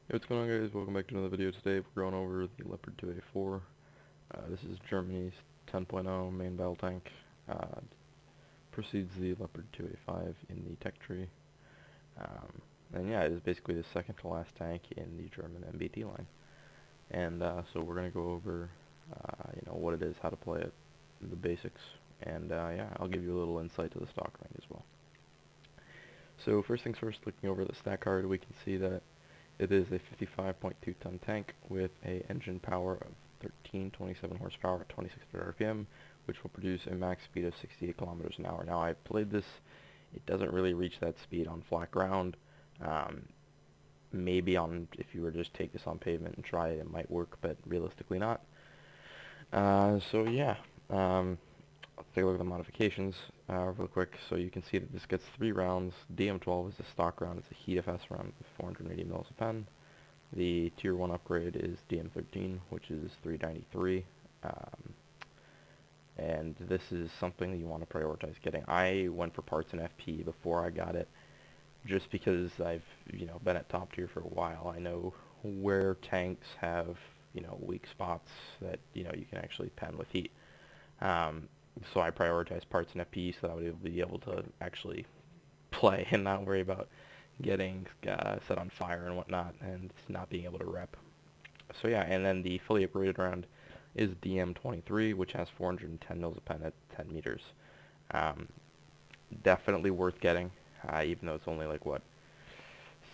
Hey, what's going on, guys? Welcome back to another video. Today we're going over the Leopard 2A4. This is Germany's 10.0 main battle tank. Precedes the Leopard 2A5 in the tech tree. And yeah, it is basically the second to last tank in the German MBT line. And so we're going to go over what it is, how to play it, the basics, and yeah, I'll give you a little insight to the stock rank as well. So first things first, looking over the stat card, we can see that it is a 55.2 ton tank with a engine power of 1327 horsepower at 2600 RPM, which will produce a max speed of 68 kilometers an hour. Now I played this, it doesn't really reach that speed on flat ground. Maybe if you were to just take this on pavement and try it, it might work, but realistically not. So yeah, let's take a look at the modifications real quick. So you can see that this gets 3 rounds. DM12 is the stock round. It's a heat FS round with 480 mils a pen. The tier 1 upgrade is DM13, which is 393. And this is something that you want to prioritize getting. I went for parts in FP before I got it, just because I've been at top tier for a while. I know where tanks have weak spots that you can actually pen with heat. So I prioritize parts in FP so that I would be able to actually play and not worry about getting set on fire and whatnot and not being able to rep. So yeah, and then the fully upgraded round is DM23, which has 410 mils a pen at 10 meters. Definitely worth getting, even though it's only like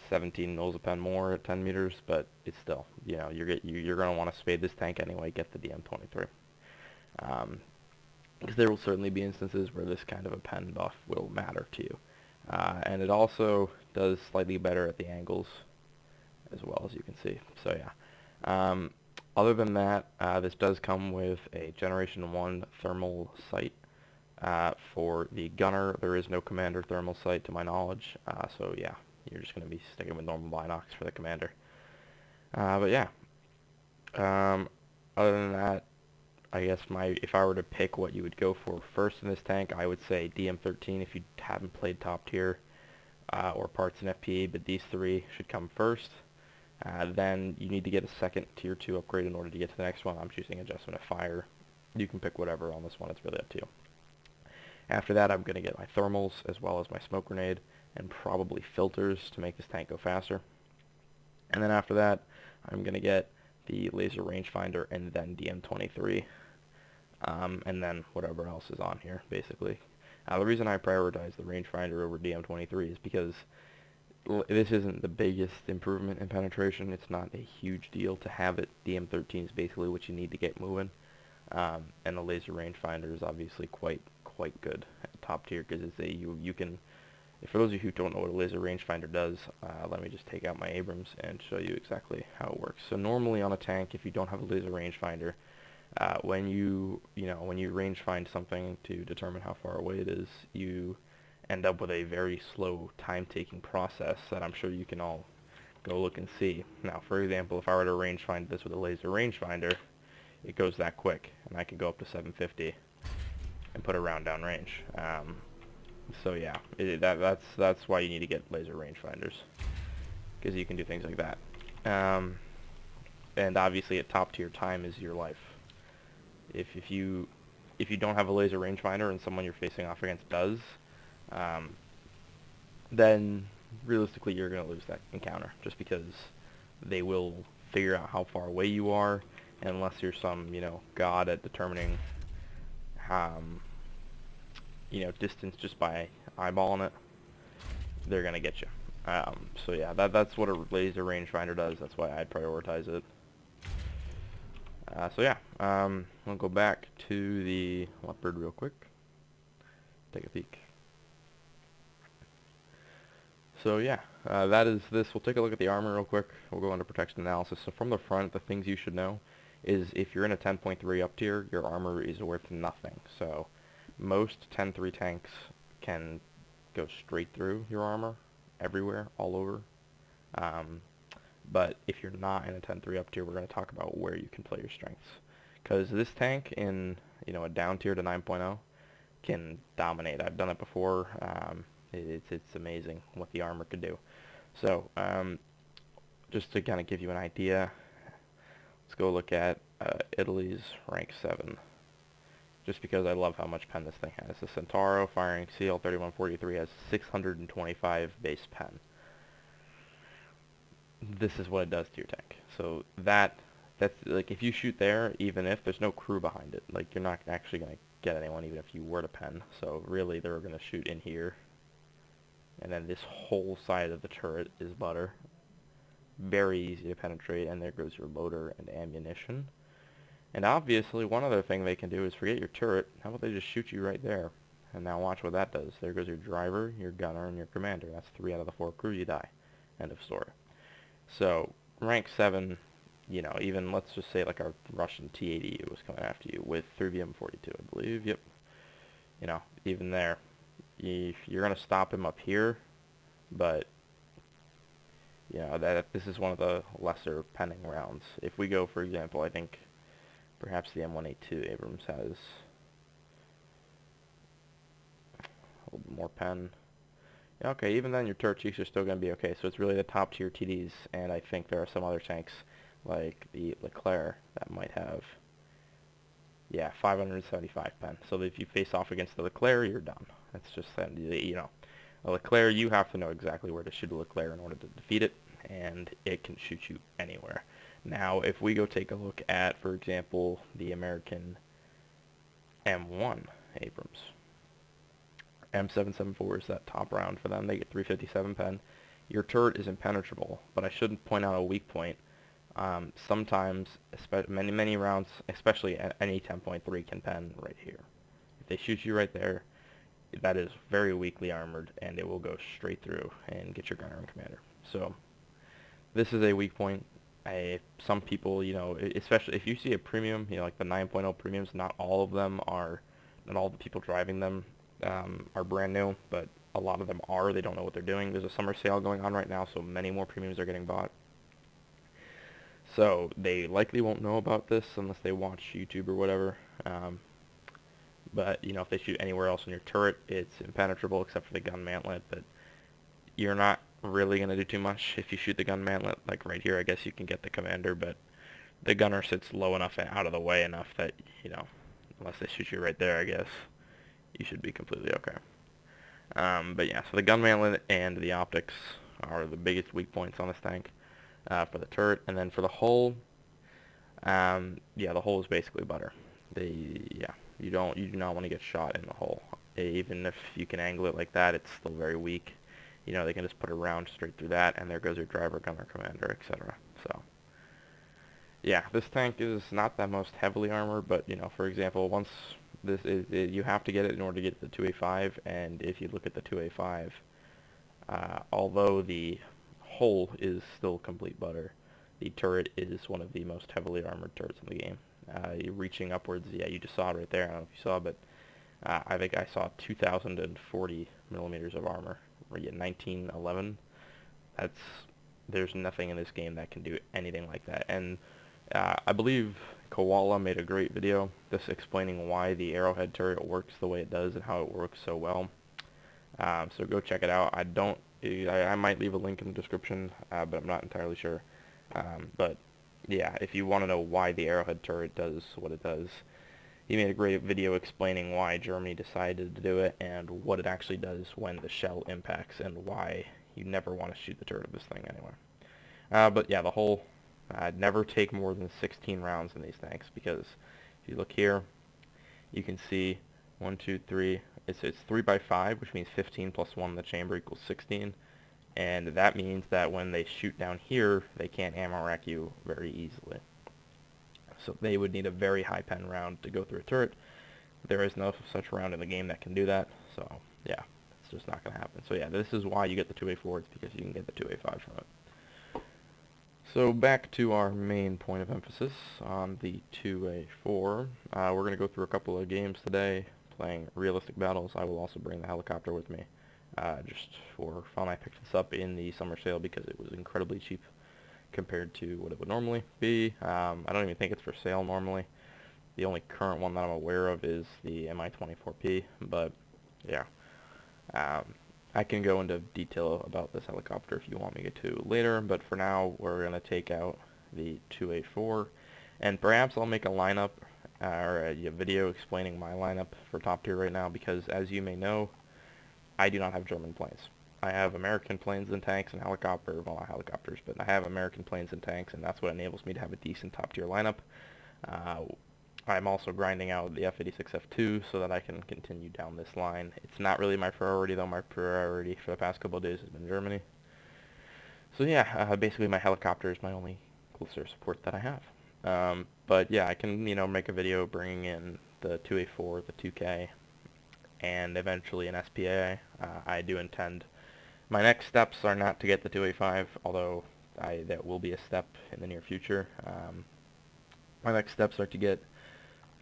17 mils a pen more at 10 meters, but it's still, you're going to want to spade this tank anyway. Get the DM23. Because there will certainly be instances where this kind of a pen buff will matter to you. And it also does slightly better at the angles as well, as you can see. So yeah. Other than that, this does come with a Generation 1 thermal sight. For the gunner, there is no commander thermal sight to my knowledge. So yeah, you're just going to be sticking with normal binocs for the commander. But yeah. Other than that, I guess if I were to pick what you would go for first in this tank, I would say DM13 if you haven't played top tier, or parts in FP, but these three should come first. Then you need to get a second tier 2 upgrade in order to get to the next one. I'm choosing adjustment of fire. You can pick whatever on this one, it's really up to you. After that, I'm going to get my thermals as well as my smoke grenade and probably filters to make this tank go faster. And then after that, I'm going to get the laser rangefinder and then DM23. And then whatever else is on here, basically. The reason I prioritize the rangefinder over DM23 is because this isn't the biggest improvement in penetration. It's not a huge deal to have it. DM13 is basically what you need to get moving. And the laser rangefinder is obviously quite good at top tier, because it's you can. For those of you who don't know what a laser rangefinder does, let me just take out my Abrams and show you exactly how it works. So normally on a tank, if you don't have a laser rangefinder, when you range find something to determine how far away it is, you end up with a very slow time-taking process that I'm sure you can all go look and see. Now, for example, if I were to range find this with a laser rangefinder, it goes that quick, and I can go up to 750 and put a round down range. So yeah, that's why you need to get laser rangefinders, because you can do things like that. And obviously, at top tier, time is your life. If you don't have a laser rangefinder and someone you're facing off against does, then realistically you're going to lose that encounter, just because they will figure out how far away you are, and unless you're some god at determining distance just by eyeballing it, they're going to get you. So yeah, that's what a laser rangefinder does. That's why I'd prioritize it. So yeah, we'll go back to the Leopard real quick. Take a peek. So yeah, that is this. We'll take a look at the armor real quick. We'll go into protection analysis. So from the front, the things you should know is if you're in a 10.3 up tier, your armor is worth nothing. So most 10.3 tanks can go straight through your armor, everywhere, all over. But if you're not in a 10.3 up tier, we're going to talk about where you can play your strengths. Because this tank in a down tier to 9.0 can dominate. I've done it before. It's amazing what the armor could do. So just to kind of give you an idea, let's go look at Italy's rank 7. Just because I love how much pen this thing has. The Centauro firing CL3143 has 625 base pen. This is what it does to your tank. So that's like, if you shoot there, even if there's no crew behind it, like, you're not actually going to get anyone even if you were to pen. So really they're going to shoot in here, and then this whole side of the turret is butter. Very easy to penetrate, and there goes your loader and ammunition. And obviously one other thing they can do is forget your turret. How about they just shoot you right there? And now watch what that does. There goes your driver, your gunner, and your commander. That's 3 out of the 4 crew, you die. End of story. So rank 7, you know, even let's just say like our Russian T-80 was coming after you with 3VM42, I believe. Yep. You know, even there, if you're gonna stop him up here, but you know that this is one of the lesser penning rounds. If we go, for example, I think perhaps the M182 Abrams has a little more pen. Okay, even then your turret cheeks are still going to be okay, so it's really the top tier TDs, and I think there are some other tanks, like the Leclerc, that might have, yeah, 575 pen. So if you face off against the Leclerc, you're done. That's just, you know, a Leclerc, you have to know exactly where to shoot a Leclerc in order to defeat it, and it can shoot you anywhere. Now, if we go take a look at, for example, the American M1 Abrams, M774 is that top round for them. They get 357 pen. Your turret is impenetrable, but I shouldn't point out a weak point. Sometimes, many rounds, especially any 10.3 can pen right here. If they shoot you right there, that is very weakly armored, and it will go straight through and get your gunner and commander. So this is a weak point. Some people, you know, especially if you see a premium, you know, like the 9.0 premiums, not all the people driving them are brand new, but a lot of them are. They don't know what they're doing. There's a summer sale going on right now, so many more premiums are getting bought. So they likely won't know about this unless they watch YouTube or whatever. But you know, if they shoot anywhere else in your turret, it's impenetrable except for the gun mantlet. But you're not really going to do too much if you shoot the gun mantlet. Like right here, I guess you can get the commander, but the gunner sits low enough and out of the way enough that, you know, unless they shoot you right there, I guess, you should be completely okay. But yeah, so the gun mantlet and the optics are the biggest weak points on this tank for the turret. And then for the hull, yeah, the hull is basically butter. Yeah, you do not want to get shot in the hull. Even if you can angle it like that, it's still very weak. You know, they can just put a round straight through that, and there goes your driver, gunner, commander, etc. So yeah, this tank is not that most heavily armored, but you know, for example, once this is, you have to get it in order to get the 2A5, and if you look at the 2A5, although the hull is still complete butter, the turret is one of the most heavily armored turrets in the game. Reaching upwards, yeah, you just saw it right there. I don't know if you saw, but I think I saw 2,040 millimeters of armor. Yeah, 1911. There's nothing in this game that can do anything like that. And I believe Koala made a great video just explaining why the Arrowhead turret works the way it does and how it works so well. So go check it out. I might leave a link in the description, but I'm not entirely sure. But yeah, if you want to know why the Arrowhead turret does what it does, he made a great video explaining why Germany decided to do it and what it actually does when the shell impacts and why you never want to shoot the turret of this thing anyway. But yeah, the whole never take more than 16 rounds in these tanks, because if you look here, you can see 1, 2, 3. It's 3 by 5, which means 15 plus 1 in the chamber equals 16. And that means that when they shoot down here, they can't ammo rack you very easily. So they would need a very high pen round to go through a turret. There is no such round in the game that can do that. So yeah, it's just not going to happen. So yeah, this is why you get the 2A4. It's because you can get the 2A5 from it. So back to our main point of emphasis on the 2A4. We're going to go through a couple of games today, playing realistic battles. I will also bring the helicopter with me, just for fun. I picked this up in the summer sale because it was incredibly cheap compared to what it would normally be. I don't even think it's for sale normally. The only current one that I'm aware of is the Mi-24P, but yeah. I can go into detail about this helicopter if you want me to later, but for now we're going to take out the 2A4, and perhaps I'll make a lineup or a video explaining my lineup for top tier right now, because as you may know, I do not have German planes. I have American planes and tanks and helicopters, well not helicopters, but I have American planes and tanks, and that's what enables me to have a decent top tier lineup. Uh, I'm also grinding out the F-86 F2 so that I can continue down this line. It's not really my priority though. My priority for the past couple of days has been Germany. So yeah, basically my helicopter is my only closer support that I have. But yeah, I can, make a video bringing in the 2A4, the 2K, and eventually an SPA. I do intend. My next steps are not to get the 2A5, although that will be a step in the near future. My next steps are to get.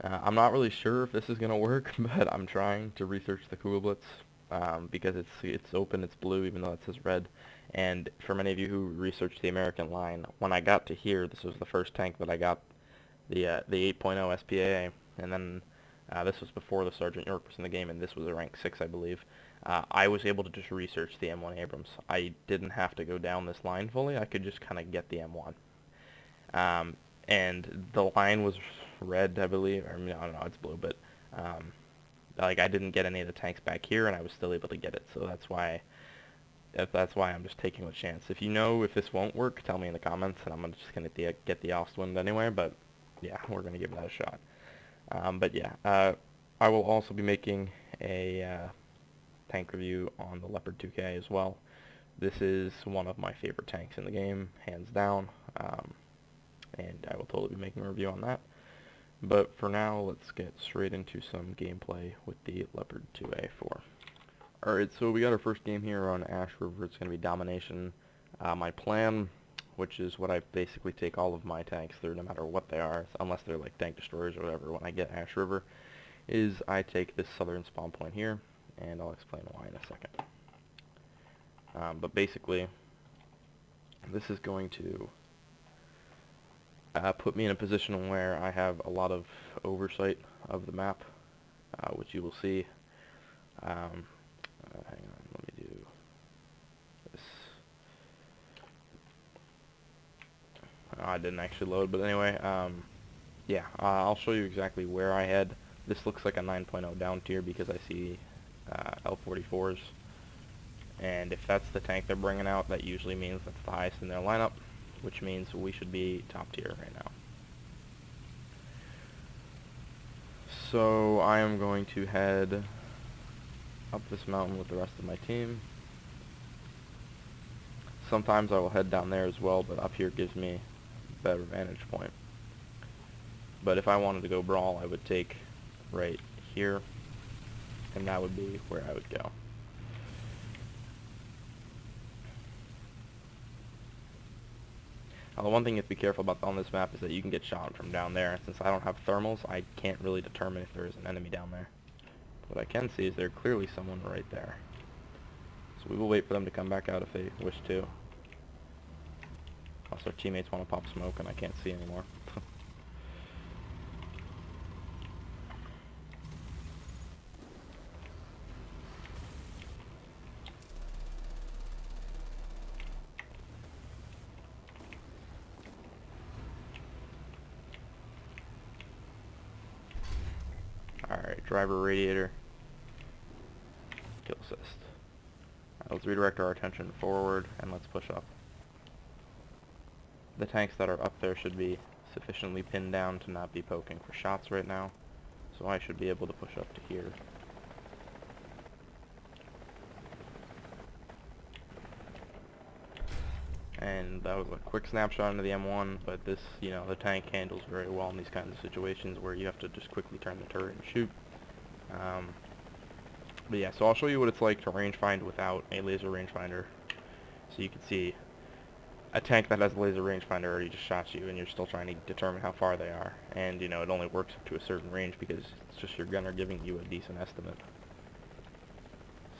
I'm not really sure if this is gonna work, but I'm trying to research the Kugelblitz because it's open, it's blue, even though it says red. And for many of you who researched the American line, when I got to here, this was the first tank that I got the 8.0 SPA, and then this was before the Sergeant York was in the game, and this was a rank 6, I believe. I was able to just research the M1 Abrams. I didn't have to go down this line fully. I could just kind of get the M1. And the line was red, I believe. I mean, I don't know, it's blue, but like I didn't get any of the tanks back here, and I was still able to get it. So that's why I'm just taking a chance. If you know if this won't work, tell me in the comments, and I'm just gonna get the Ostwind anyway. But yeah, we're gonna give that a shot. But yeah, I will also be making a tank review on the Leopard 2K as well. This is one of my favorite tanks in the game, hands down. And I will totally be making a review on that. But for now, let's get straight into some gameplay with the Leopard 2A4. Alright, so we got our first game here on Ash River. It's going to be domination. My plan, which is what I basically take all of my tanks through, no matter what they are, unless they're like tank destroyers or whatever, when I get Ash River, is I take this southern spawn point here, and I'll explain why in a second. But basically, this is going to put me in a position where I have a lot of oversight of the map, which you will see. Hang on, let me do this. I didn't actually load, but anyway, yeah, I'll show you exactly where I head. This looks like a 9.0 down tier because I see L44s, and if that's the tank they're bringing out, that usually means that's the highest in their lineup, which means we should be top tier right now. So I am going to head up this mountain with the rest of my team. Sometimes I will head down there as well, but up here gives me a better vantage point. But if I wanted to go brawl, I would take right here, and that would be where I would go. Now, the one thing you have to be careful about on this map is that you can get shot from down there. Since I don't have thermals, I can't really determine if there is an enemy down there. What I can see is there's clearly someone right there. So we will wait for them to come back out if they wish to. Unless our teammates want to pop smoke and I can't see anymore. Alright, driver radiator. Kill assist. Alright, let's redirect our attention forward and let's push up. The tanks that are up there should be sufficiently pinned down to not be poking for shots right now. So I should be able to push up to here. And that was a quick snapshot into the M1, but this, the tank handles very well in these kinds of situations where you have to just quickly turn the turret and shoot. But yeah, so I'll show you what it's like to rangefind without a laser rangefinder. So you can see a tank that has a laser rangefinder already just shot you, and you're still trying to determine how far they are. And, it only works up to a certain range because it's just your gunner giving you a decent estimate.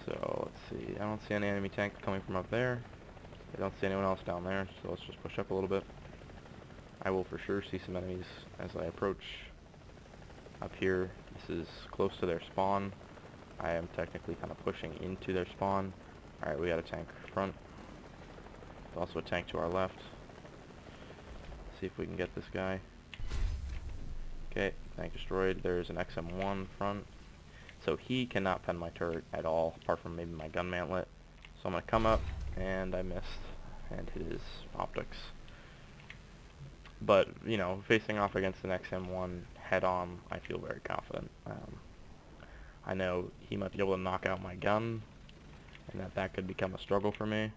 So, let's see. I don't see any enemy tanks coming from up there. I don't see anyone else down there, so let's just push up a little bit. I will for sure see some enemies as I approach up here. This is close to their spawn. I am technically kind of pushing into their spawn. Alright, we got a tank front. There's also a tank to our left. See if we can get this guy. Okay, tank destroyed. There's an XM1 front. So he cannot pen my turret at all, apart from maybe my gun mantlet. So I'm going to come up, and I missed, and hit his optics. But, you know, facing off against an XM1 head-on, I feel very confident. I know he might be able to knock out my gun, and that could become a struggle for me.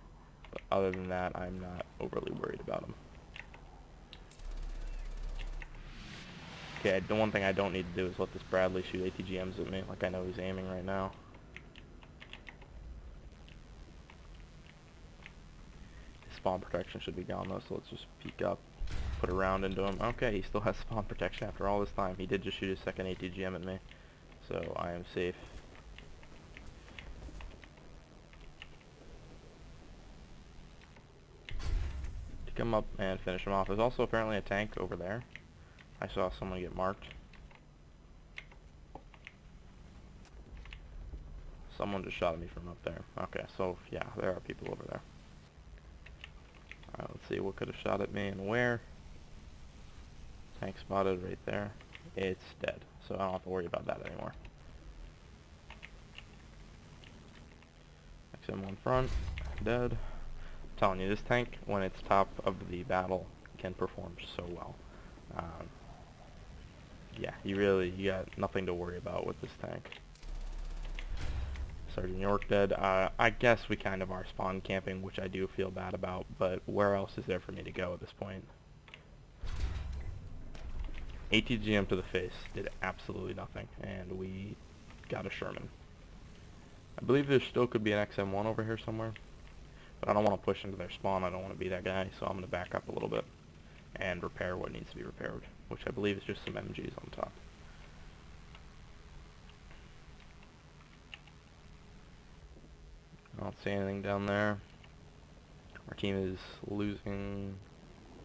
But other than that, I'm not overly worried about him. Okay, the one thing I don't need to do is let this Bradley shoot ATGMs at me, like I know he's aiming right now. His spawn protection should be gone though, so let's just peek up, put a round into him. Okay, he still has spawn protection after all this time. He did just shoot his second ATGM at me, so I am safe. To come up and finish him off. There's also apparently a tank over there. I saw someone get marked. Someone just shot at me from up there. Okay, so yeah, there are people over there. Alright, let's see what could have shot at me and where. Tank spotted right there. It's dead, so I don't have to worry about that anymore. XM1 front, dead. I'm telling you, this tank, when it's top of the battle, can perform so well. Yeah, you got nothing to worry about with this tank. Sergeant York dead. I guess we kind of are spawn camping, which I do feel bad about, but where else is there for me to go at this point? ATGM to the face did absolutely nothing, and we got a Sherman. I believe there still could be an XM1 over here somewhere, but I don't want to push into their spawn. I don't want to be that guy, so I'm going to back up a little bit and repair what needs to be repaired, which I believe is just some MGs on top. I don't see anything down there. Our team is losing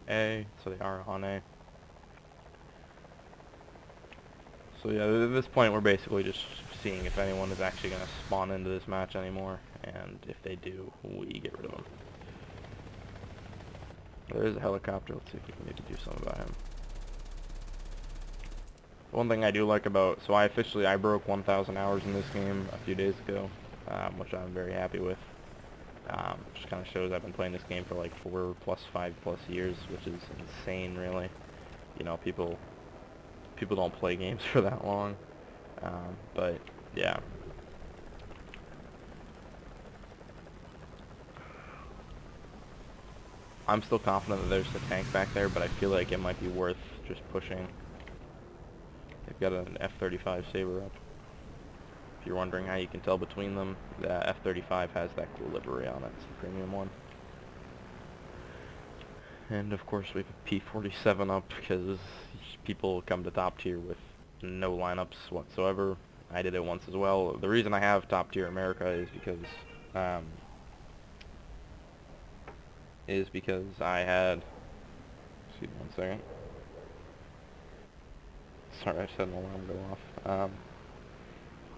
A, so they are on A. So yeah, at this point we're basically just seeing if anyone is actually going to spawn into this match anymore, and if they do, we get rid of them. There is a helicopter. Let's see if we can maybe do something about him. One thing I do like about, so I broke 1,000 hours in this game a few days ago, which I'm very happy with. Just kind of shows I've been playing this game for like 4+, 5+ years, which is insane, really. You know, people don't play games for that long, but yeah. I'm still confident that there's a tank back there, but I feel like it might be worth just pushing. They've got an F-35 Saber up. If you're wondering how you can tell between them, the F-35 has that cool livery on it. It's the premium one. And of course we have a P-47 up because people come to top tier with no lineups whatsoever. I did it once as well. The reason I have top tier America is because I had, excuse me 1 second. Sorry, I just had an alarm go off.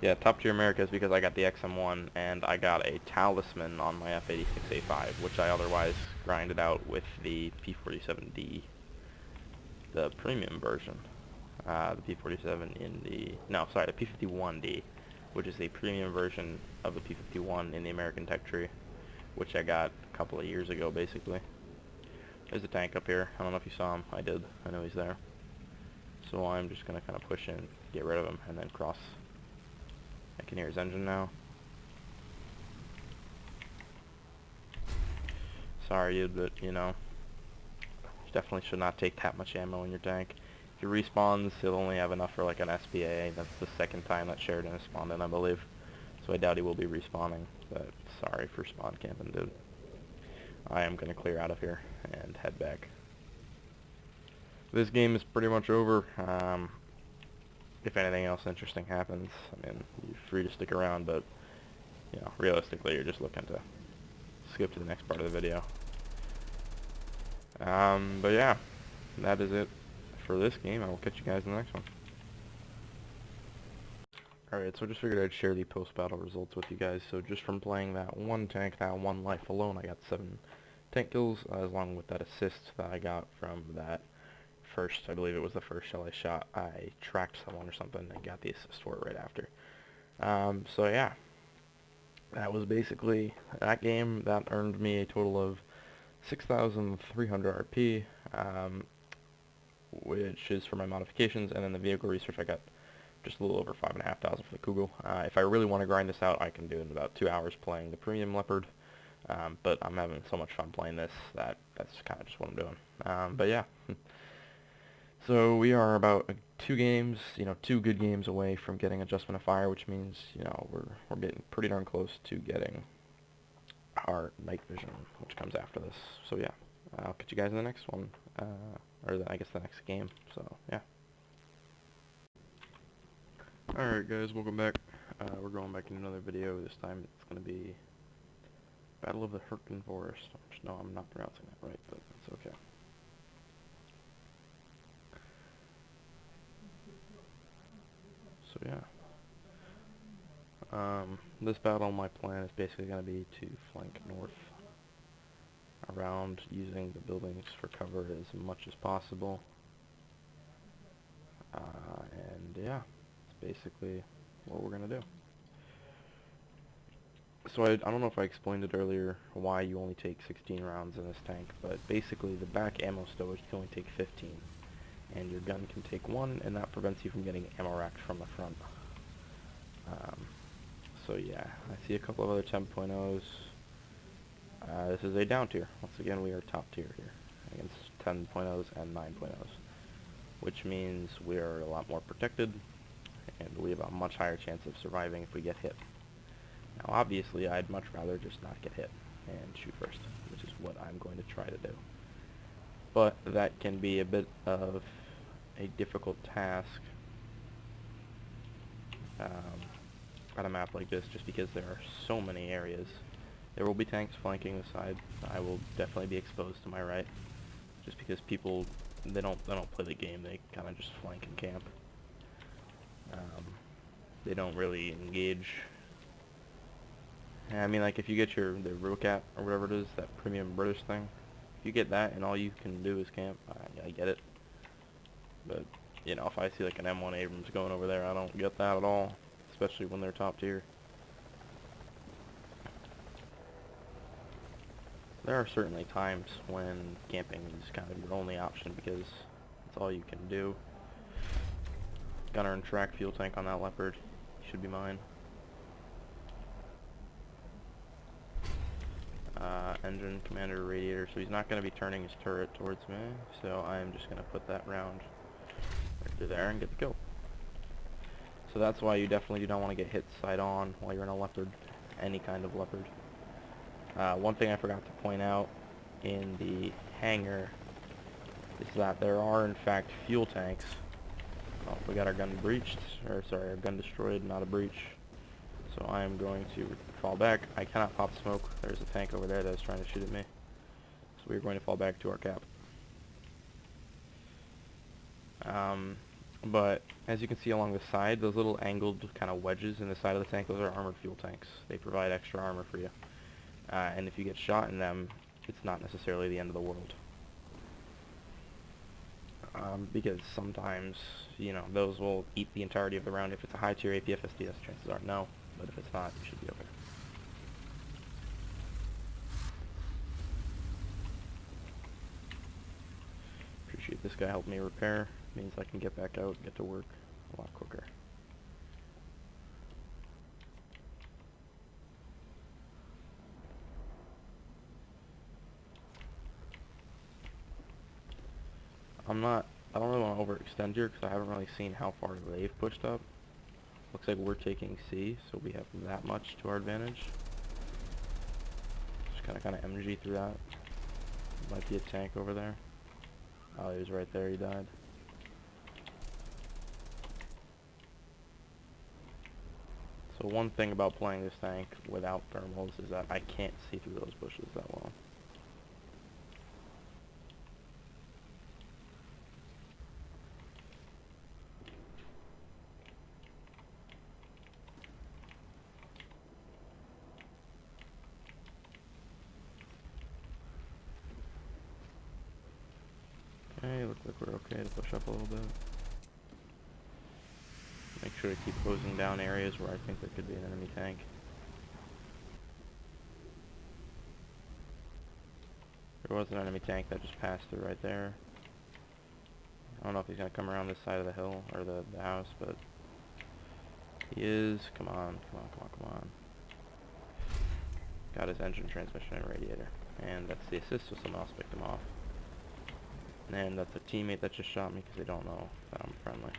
Yeah, top tier America is because I got the XM1 and I got a talisman on my F86A5, which I otherwise grinded out with the P47D, the premium version. The P47 in the, no, sorry, the P51D, which is the premium version of the P51 in the American tech tree, which I got a couple of years ago, basically. There's a tank up here. I don't know if you saw him. I did. I know he's there. So I'm just going to kind of push in, get rid of him, and then cross. I can hear his engine now. Sorry, dude, but, you know, you definitely should not take that much ammo in your tank. If he respawns, he'll only have enough for, like, an SPA. That's the second time that Sheridan has spawned in, I believe. So I doubt he will be respawning, but sorry for spawn camping, dude. I am going to clear out of here and head back. This game is pretty much over. If anything else interesting happens, I mean, you're free to stick around, but, you know, realistically, you're just looking to skip to the next part of the video. But yeah, that is it for this game. I will catch you guys in the next one. Alright, so I just figured I'd share the post-battle results with you guys. So just from playing that one tank, that one life alone, I got 7 tank kills, along with that assist that I got from that first, I believe it was the first shell I shot. I tracked someone or something and got the assist for it right after. So yeah, that was basically that game. That earned me a total of 6,300 RP, which is for my modifications, and then the vehicle research I got just a little over 5,500 for the Kugel. If I really want to grind this out, I can do it in about 2 hours playing the premium Leopard. But I'm having so much fun playing this that that's kind of just what I'm doing. But yeah, so we are about 2 good games away from getting Adjustment of Fire, which means we're getting pretty darn close to getting our night vision, which comes after this. So yeah, I'll catch you guys in the next one, I guess the next game. So yeah. Alright guys, welcome back. We're going back in another video. This time it's going to be Battle of the Hurtgen Forest. No, I'm not pronouncing that right, but that's okay. So yeah. This battle, my plan is basically going to be to flank north around, using the buildings for cover as much as possible. And yeah, it's basically what we're going to do. So I don't know if I explained it earlier why you only take 16 rounds in this tank, but basically the back ammo stowage can only take 15, and your gun can take 1, and that prevents you from getting ammo racked from the front. So yeah, I see a couple of other 10.0s. This is a down tier. Once again, we are top tier here against 10.0s and 9.0s, which means we are a lot more protected, and we have a much higher chance of surviving if we get hit. Now obviously I'd much rather just not get hit and shoot first, which is what I'm going to try to do. But that can be a bit of a difficult task on a map like this, just because there are so many areas. There will be tanks flanking the side. I will definitely be exposed to my right, just because people, they don't play the game, they kind of just flank and camp. They don't really engage. I mean, like, if you get the Rocat or whatever it is, that premium British thing, if you get that and all you can do is camp, I get it. But, if I see like an M1 Abrams going over there, I don't get that at all, especially when they're top tier. There are certainly times when camping is kind of your only option, because it's all you can do. Gunner and track fuel tank on that Leopard should be mine. Engine, commander, radiator, so he's not going to be turning his turret towards me, so I'm just going to put that round right through there and get the kill. So that's why you definitely do not want to get hit side on while you're in a Leopard, any kind of Leopard. One thing I forgot to point out in the hangar is that there are in fact fuel tanks. Oh, we got our gun breached, or sorry, our gun destroyed, not a breach. So I am going to fall back. I cannot pop smoke. There's a tank over there that's trying to shoot at me. So we're going to fall back to our cap. But as you can see along the side, those little angled kind of wedges in the side of the tank, those are armored fuel tanks. They provide extra armor for you. And if you get shot in them, it's not necessarily the end of the world. Because sometimes, those will eat the entirety of the round. If it's a high tier APFSDS, chances are no. But if it's not, you should be okay. Appreciate this guy helping me repair. Means I can get back out and get to work a lot quicker. I don't really want to overextend here because I haven't really seen how far they've pushed up. Looks like we're taking C, so we have that much to our advantage. Just kind of MG through that. Might be a tank over there. Oh, he was right there, he died. So one thing about playing this tank without thermals is that I can't see through those bushes that well. look like we're okay to push up a little bit. Make sure to keep closing down areas where I think there could be an enemy tank. There was an enemy tank that just passed through right there. I don't know if he's going to come around this side of the hill, or the house, but he is. Come on, come on, come on, come on. Got his engine, transmission, and radiator. And that's the assist, so someone else picked him off. And that's a teammate that just shot me because they don't know that I'm friendly.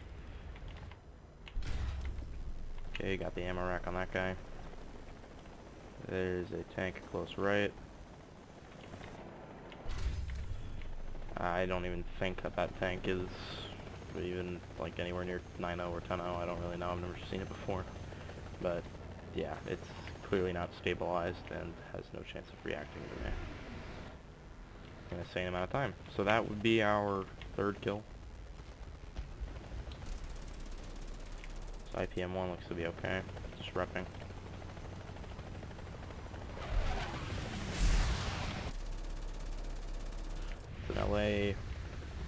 Okay, got the ammo rack on that guy. There's a tank close right. I don't even think that that tank is even like anywhere near 9.0 or 10.0. I don't really know. I've never seen it before. But yeah, it's clearly not stabilized and has no chance of reacting to me in a sane amount of time. So that would be our third kill. So IPM-1 looks to be okay. Just repping. It's an LA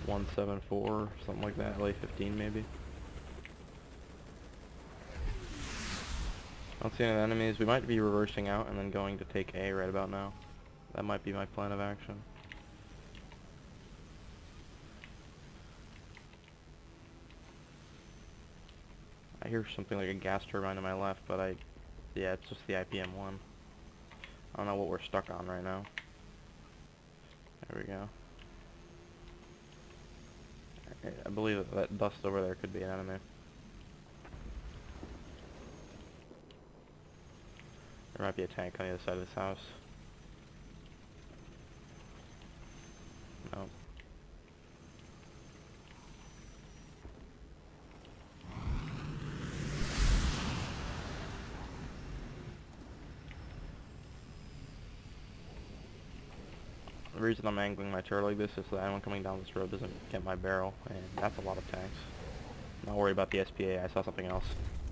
174, something like that, LA 15 maybe. I don't see any enemies. We might be reversing out and then going to take A right about now. That might be my plan of action. I hear something like a gas turbine to my left, but yeah, it's just the IPM-1. I don't know what we're stuck on right now. There we go. I believe that dust over there could be an enemy. There might be a tank on the other side of this house. No. The reason I'm angling my turret like this is so that anyone coming down this road doesn't get my barrel, and that's a lot of tanks. I'm not worried about the SPA. I saw something else.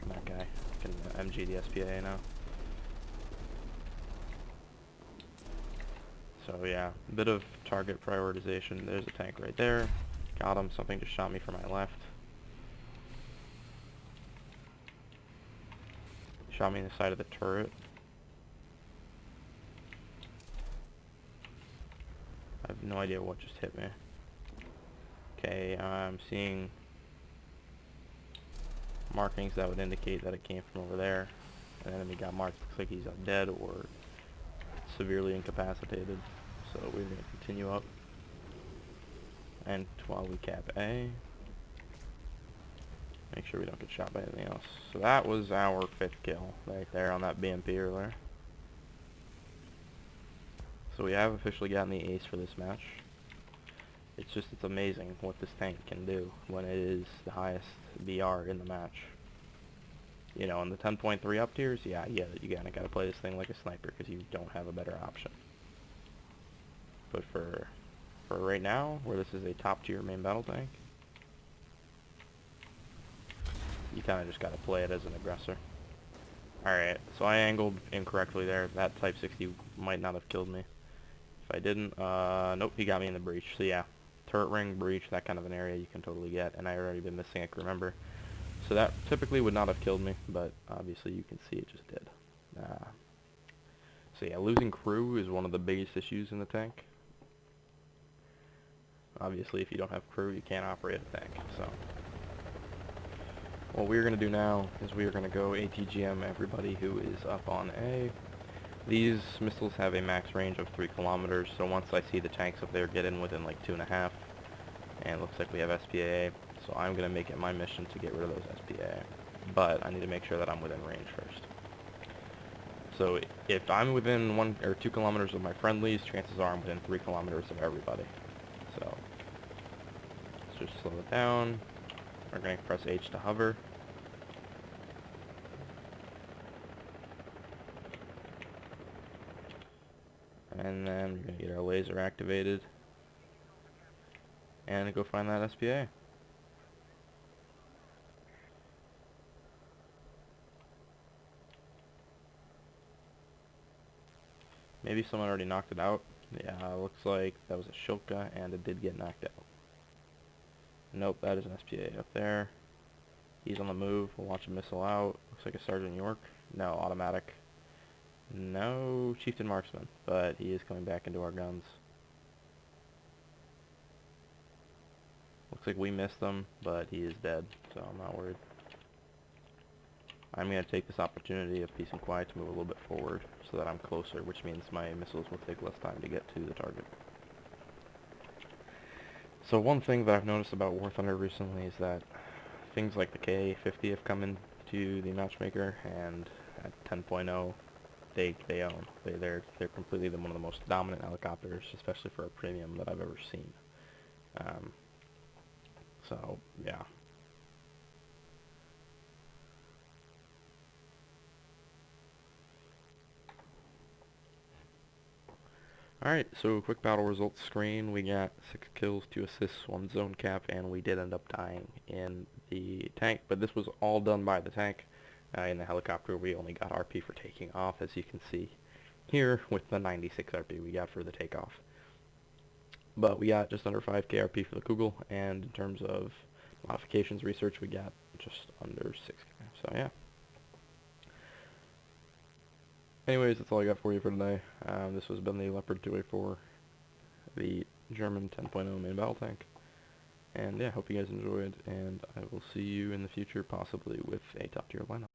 That guy can MG the SPA now. So yeah, a bit of target prioritization. There's a tank right there. Got him. Something just shot me from my left. Shot me in the side of the turret. I have no idea what just hit me. Okay, I'm seeing markings that would indicate that it came from over there. An enemy got marked. Looks like he's dead or severely incapacitated. So we're going to continue up. And while we cap A, make sure we don't get shot by anything else. So that was our 5th kill right there on that BMP earlier. So we have officially gotten the ace for this match. It's amazing what this tank can do when it is the highest BR in the match. You know, in the 10.3 up tiers, yeah, you kinda gotta play this thing like a sniper because you don't have a better option. But for right now, where this is a top tier main battle tank, you kinda just gotta play it as an aggressor. Alright, so I angled incorrectly there. That Type 60 might not have killed me. If I didn't, nope, he got me in the breach. So yeah, turret ring, breach, that kind of an area you can totally get, and I already been missing a crew member. So that typically would not have killed me, but obviously you can see it just did. So yeah, losing crew is one of the biggest issues in the tank. Obviously if you don't have crew, you can't operate a tank, so. What we're going to do now is we are going to go ATGM everybody who is up on A. These missiles have a max range of 3 kilometers, so once I see the tanks up there get in within like 2.5, and it looks like we have SPA, so I'm going to make it my mission to get rid of those SPA. But I need to make sure that I'm within range first. So if I'm within 1 or 2 kilometers of my friendlies, chances are I'm within 3 kilometers of everybody. So let's just slow it down. We're going to press H to hover. And then we're going to get our laser activated. And go find that SPA. Maybe someone already knocked it out. Yeah, looks like that was a Shilka and it did get knocked out. Nope, that is an SPA up there. He's on the move. We'll launch a missile out. Looks like a Sergeant York. No, automatic. No Chieftain Marksman, but he is coming back into our guns. Looks like we missed him, but he is dead, so I'm not worried. I'm going to take this opportunity of peace and quiet to move a little bit forward so that I'm closer, which means my missiles will take less time to get to the target. So one thing that I've noticed about War Thunder recently is that things like the Ka-50 have come into the matchmaker, and at 10.0 they own. They're completely one of the most dominant helicopters, especially for a premium, that I've ever seen. So yeah. Alright, so quick battle results screen. We got 6 kills, 2 assists, 1 zone cap, and we did end up dying in the tank, but this was all done by the tank. In the helicopter we only got RP for taking off, as you can see here with the 96 RP we got for the takeoff. But we got just under 5k RP for the Kugel, and in terms of modifications research we got just under 6k, so yeah. Anyways, that's all I got for you for today. This has been the Leopard 2A4, the German 10.0 main battle tank. And yeah, hope you guys enjoyed, and I will see you in the future, possibly with a top tier lineup.